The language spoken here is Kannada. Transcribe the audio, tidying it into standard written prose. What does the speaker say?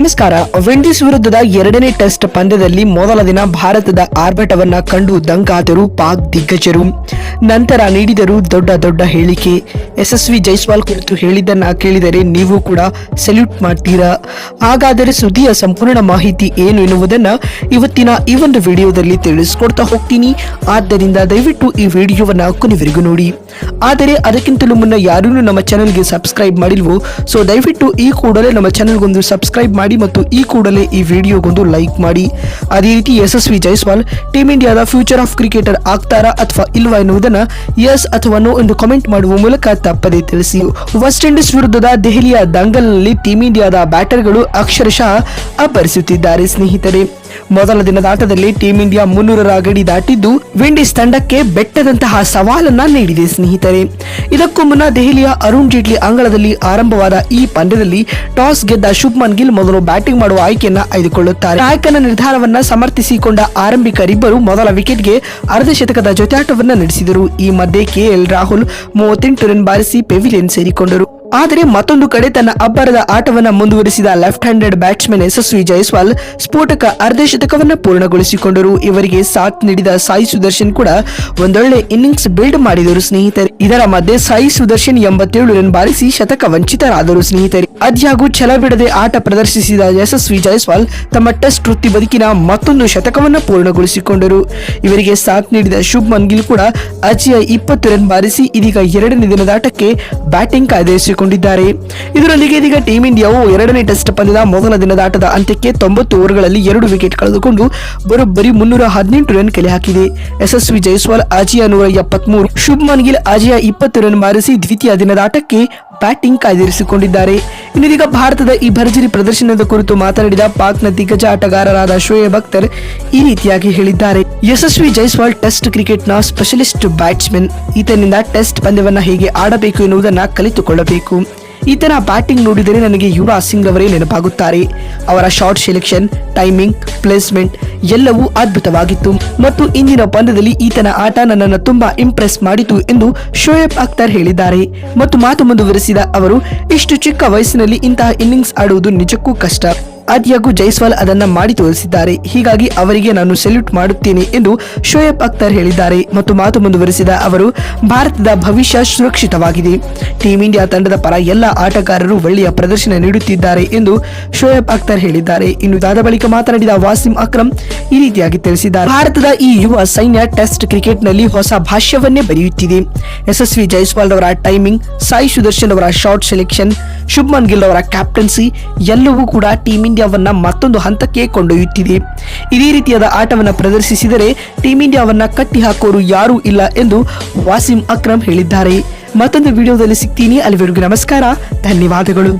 ನಮಸ್ಕಾರ. ವಿಂಡೀಸ್ ವಿರುದ್ಧದ ಎರಡನೇ ಟೆಸ್ಟ್ ಪಂದ್ಯದಲ್ಲಿ ಮೊದಲ ದಿನ ಭಾರತದ ಆರ್ಭಟವನ್ನ ಕಂಡು ದಂಗಾದರು ಪಾಕ್ ದಿಗ್ಗಜರು. ನಂತರ ನೀಡಿದರು ದೊಡ್ಡ ಹೇಳಿಕೆ. ಯಶಸ್ವಿ ಜೈಸ್ವಾಲ್ ಕುರಿತು ಹೇಳಿದ್ದನ್ನ ಕೇಳಿದರೆ ನೀವು ಕೂಡ ಸೆಲ್ಯೂಟ್ ಮಾಡ್ತೀರಾ. ಹಾಗಾದರೆ ಸುದ್ದಿಯ ಸಂಪೂರ್ಣ ಮಾಹಿತಿ ಏನು ಎನ್ನುವುದನ್ನ ಇವತ್ತಿನ ಈ ಒಂದು ವಿಡಿಯೋದಲ್ಲಿ ತಿಳಿಸ್ಕೊಡ್ತಾ ಹೋಗ್ತೀನಿ. ಆದ್ದರಿಂದ ದಯವಿಟ್ಟು ಈ ವಿಡಿಯೋವನ್ನ ಕೊನೆವರೆಗೂ ನೋಡಿ. ಆದರೆ ಅದಕ್ಕಿಂತಲೂ ಮುನ್ನ ಯಾರೂ ನಮ್ಮ ಚಾನೆಲ್ಗೆ ಸಬ್ಸ್ಕ್ರೈಬ್ ಮಾಡಿಲ್ವೋ, ಸೊ ದಯವಿಟ್ಟು ಈ ಕೂಡಲೇ ನಮ್ಮ ಚಾನೆಲ್ಗೊಂದು ಸಬ್ಸ್ಕ್ರೈಬ್ ಮಾಡಿ ಮತ್ತು ಈ ಕೂಡಲೇ ಈ ವಿಡಿಯೋಗೊಂದು ಲೈಕ್ ಮಾಡಿ. ಅದೇ ರೀತಿ ಯಶಸ್ವಿ ಜೈಸ್ವಾಲ್ ಟೀಮ್ ಇಂಡಿಯಾದ ಫ್ಯೂಚರ್ ಆಫ್ ಕ್ರಿಕೆಟರ್ ಆಗ್ತಾರಾ ಅಥವಾ ಇಲ್ವಾ ಎನ್ನುವುದನ್ನ ಎಸ್ ಅಥವಾ ನೋ ಎಂದು ಕಾಮೆಂಟ್ ಮಾಡುವ ಮೂಲಕ ತಪ್ಪದೇ ತಿಳಿಸಿ. ವೆಸ್ಟ್ ಇಂಡೀಸ್ ವಿರುದ್ಧದ ದೆಹಲಿಯ ದಂಗಲ್ನಲ್ಲಿ ಟೀಮ್ ಇಂಡಿಯಾದ ಬ್ಯಾಟರ್ಗಳು ಅಕ್ಷರಶಃ ಅಬ್ಬರಿಸುತ್ತಿದ್ದಾರೆ ಸ್ನೇಹಿತರೆ. ಮೊದಲ ದಿನದ ಆಟದಲ್ಲಿ ಟೀಮ್ ಇಂಡಿಯಾ 300ರ ಗಡಿ ದಾಟಿದ್ದು ವಿಂಡೀಸ್ ತಂಡಕ್ಕೆ ಬೆಟ್ಟದಂತಹ ಸವಾಲನ್ನ ನೀಡಿದೆ ಸ್ನೇಹಿತರೆ. ಇದಕ್ಕೂ ಮುನ್ನ ದೆಹಲಿಯ ಅರುಣ್ ಜೇಟ್ಲಿ ಅಂಗಳದಲ್ಲಿ ಆರಂಭವಾದ ಈ ಪಂದ್ಯದಲ್ಲಿ ಟಾಸ್ ಗೆದ್ದ ಶುಭ್ಮನ್ ಗಿಲ್ ಮೊದಲು ಬ್ಯಾಟಿಂಗ್ ಮಾಡುವ ಆಯ್ಕೆಯನ್ನ ಆಯ್ದುಕೊಳ್ಳುತ್ತಾರೆ. ನಾಯಕನ ನಿರ್ಧಾರವನ್ನ ಸಮರ್ಥಿಸಿಕೊಂಡ ಆರಂಭಿಕರಿಬ್ಬರು ಮೊದಲ ವಿಕೆಟ್ಗೆ ಅರ್ಧ ಶತಕದ ಜೊತೆಯಾಟವನ್ನ ನಡೆಸಿದರು. ಈ ಮಧ್ಯೆ KL ರಾಹುಲ್ 38 ರನ್ ಬಾರಿಸಿ ಪೆವಿಲಿಯನ್ ಸೇರಿಕೊಂಡರು. ಆದರೆ ಮತ್ತೊಂದು ಕಡೆ ತನ್ನ ಅಬ್ಬರದ ಆಟವನ್ನ ಮುಂದುವರಿಸಿದ ಲೆಫ್ಟ್ ಹ್ಯಾಂಡೆಡ್ ಬ್ಯಾಟ್ಸ್ಮನ್ ಯಶಸ್ವಿ ಜೈಸ್ವಾಲ್ ಸ್ಫೋಟಕ ಅರ್ಧ ಶತಕವನ್ನ ಪೂರ್ಣಗೊಳಿಸಿಕೊಂಡರು. ಇವರಿಗೆ ಸಾಥ್ ನೀಡಿದ ಸಾಯಿ ಸುದರ್ಶನ್ ಕೂಡ ಒಂದೊಳ್ಳೆ ಇನ್ನಿಂಗ್ಸ್ ಬಿಲ್ಡ್ ಮಾಡಿದರು ಸ್ನೇಹಿತರೆ. ಇದರ ಮಧ್ಯೆ ಸಾಯಿ ಸುದರ್ಶನ್ 87 ರನ್ ಬಾರಿಸಿ ಶತಕ ವಂಚಿತರಾದರು ಸ್ನೇಹಿತರೆ. ಅದ್ಯಾಗೂ ಛಲ ಬಿಡದೆ ಆಟ ಪ್ರದರ್ಶಿಸಿದ ಯಶಸ್ವಿ ಜೈಸ್ವಾಲ್ ತಮ್ಮ ಟೆಸ್ಟ್ ವೃತ್ತಿ ಬದುಕಿನ ಮತ್ತೊಂದು ಶತಕವನ್ನ ಪೂರ್ಣಗೊಳಿಸಿಕೊಂಡರು. ಇವರಿಗೆ ಸಾಥ್ ನೀಡಿದ ಶುಭ್ಮನ್ ಗಿಲ್ ಕೂಡ ಅಜೇಯ 20 ರನ್ ಬಾರಿಸಿ ಇದೀಗ ಎರಡನೇ ದಿನದ ಆಟಕ್ಕೆ ಬ್ಯಾಟಿಂಗ್ ಕಾಯ್ದಿರಿಸಿಕೊಂಡಿದ್ದಾರೆ. ಇದರೊಂದಿಗೆ ಇದೀಗ ಟೀಮ್ ಇಂಡಿಯಾವು ಎರಡನೇ ಟೆಸ್ಟ್ ಪಂದ್ಯದ ಮೊದಲ ದಿನದ ಆಟದ ಅಂತ್ಯಕ್ಕೆ 90 ಓವರ್ಗಳಲ್ಲಿ 2 ವಿಕೆಟ್ ಕಳೆದುಕೊಂಡು ಬರೋಬ್ಬರಿ 318 ರನ್ ಕಲೆ ಹಾಕಿದೆ. ಯಶಸ್ವಿ ಜೈಸ್ವಾಲ್ ಅಜೇಯ 173, ಶುಭ್ಮನ್ ಗಿಲ್ ಅಜೇಯ 20 ರನ್ ಬಾರಿಸಿ ದ್ವಿತೀಯ ದಿನದ ಆಟಕ್ಕೆ ಬ್ಯಾಟಿಂಗ್ ಕಾಯ್ದಿರಿಸಿಕೊಂಡಿದ್ದಾರೆ. ಇನ್ನೀಗ ಭಾರತದ ಈ ಭರ್ಜರಿ ಪ್ರದರ್ಶನದ ಕುರಿತು ಮಾತನಾಡಿದ ಪಾಕ್ನ ದಿಗ್ಗಜ ಆಟಗಾರರಾದ ಶೋಯಬ್ ಅಖ್ತರ್ ಈ ರೀತಿಯಾಗಿ ಹೇಳಿದ್ದಾರೆ. ಯಶಸ್ವಿ ಜೈಸ್ವಾಲ್ ಟೆಸ್ಟ್ ಕ್ರಿಕೆಟ್ನ ಸ್ಪೆಷಲಿಸ್ಟ್ ಬ್ಯಾಟ್ಸ್ಮನ್. ಈತನಿಂದ ಟೆಸ್ಟ್ ಪಂದ್ಯವನ್ನ ಹೇಗೆ ಆಡಬೇಕು ಎನ್ನುವುದನ್ನ ಕಲಿತುಕೊಳ್ಳಬೇಕು. ಈತನ ಬ್ಯಾಟಿಂಗ್ ನೋಡಿದರೆ ನನಗೆ ಯುವರಾಜ್ ಸಿಂಗ್ ಅವರೇ ನೆನಪಾಗುತ್ತಾರೆ. ಅವರ ಶಾರ್ಟ್ ಸೆಲೆಕ್ಷನ್, ಟೈಮಿಂಗ್, ಪ್ಲೇಸ್ಮೆಂಟ್ ಎಲ್ಲವೂ ಅದ್ಭುತವಾಗಿತ್ತು ಮತ್ತು ಇಂದಿನ ಪಂದ್ಯದಲ್ಲಿ ಈತನ ಆಟ ನನ್ನನ್ನು ತುಂಬಾ ಇಂಪ್ರೆಸ್ ಮಾಡಿತು ಎಂದು ಶೋಯಬ್ ಅಖ್ತರ್ ಹೇಳಿದ್ದಾರೆ. ಮತ್ತು ಮಾತು ಮುಂದುವರೆಸಿದ ಅವರು, ಇಷ್ಟು ಚಿಕ್ಕ ವಯಸ್ಸಿನಲ್ಲಿ ಇಂತಹ ಇನ್ನಿಂಗ್ಸ್ ಆಡುವುದು ನಿಜಕ್ಕೂ ಕಷ್ಟ. ಆದ್ಯಾಗೂ ಜೈಸ್ವಾಲ್ ಅದನ್ನ ಮಾಡಿ ತೋರಿಸಿದ್ದಾರೆ. ಹೀಗಾಗಿ ಅವರಿಗೆ ನಾನು ಸೆಲ್ಯೂಟ್ ಮಾಡುತ್ತೇನೆ ಎಂದು ಶೋಯಬ್ ಅಖ್ತರ್ ಹೇಳಿದ್ದಾರೆ. ಮತ್ತು ಮಾತು ಮುಂದುವರೆಸಿದ ಅವರು, ಭಾರತದ ಭವಿಷ್ಯ ಸುರಕ್ಷಿತವಾಗಿದೆ. ಟೀಮ್ ಇಂಡಿಯಾ ತಂಡದ ಪರ ಎಲ್ಲ ಆಟಗಾರರು ಒಳ್ಳೆಯ ಪ್ರದರ್ಶನ ನೀಡುತ್ತಿದ್ದಾರೆ ಎಂದು ಶೋಯಬ್ ಅಖ್ತರ್ ಹೇಳಿದ್ದಾರೆ. ಇನ್ನು ಇದಾದ ಬಳಿಕ ಮಾತನಾಡಿದ ವಾಸಿಂ ಅಕ್ರಮ್ ಈ ರೀತಿಯಾಗಿ ತಿಳಿಸಿದ್ದಾರೆ. ಭಾರತದ ಈ ಯುವ ಸೈನ್ಯ ಟೆಸ್ಟ್ ಕ್ರಿಕೆಟ್ ನಲ್ಲಿ ಹೊಸ ಭಾಷ್ಯವನ್ನೇ ಬರೆಯುತ್ತಿದೆ. ಯಶಸ್ವಿ ಜೈಸ್ವಾಲ್ ಅವರ ಟೈಮಿಂಗ್, ಸಾಯಿ ಸುದರ್ಶನ್ ಅವರ ಶಾರ್ಟ್ ಸೆಲೆಕ್ಷನ್, ಶುಭ್ಮನ್ ಗಿಲ್ ಅವರ ಕ್ಯಾಪ್ಟನ್ಸಿ ಎಲ್ಲವೂ ಕೂಡ ಟೀಮ್ ಇಂಡಿಯಾವನ್ನ ಮತ್ತೊಂದು ಹಂತಕ್ಕೆ ಕೊಂಡೊಯ್ಯುತ್ತಿದೆ. ಇದೇ ರೀತಿಯಾದ ಆಟವನ್ನ ಪ್ರದರ್ಶಿಸಿದರೆ ಟೀಮ್ ಇಂಡಿಯಾವನ್ನ ಕಟ್ಟಿ ಹಾಕೋರು ಯಾರೂ ಇಲ್ಲ ಎಂದು ವಾಸಿಂ ಅಕ್ರಮ್ ಹೇಳಿದ್ದಾರೆ. ಮತ್ತೊಂದು ವಿಡಿಯೋದಲ್ಲಿ ಸಿಗ್ತೀನಿ. ಅಲ್ಲಿವರೆಗೂ ನಮಸ್ಕಾರ, ಧನ್ಯವಾದಗಳು.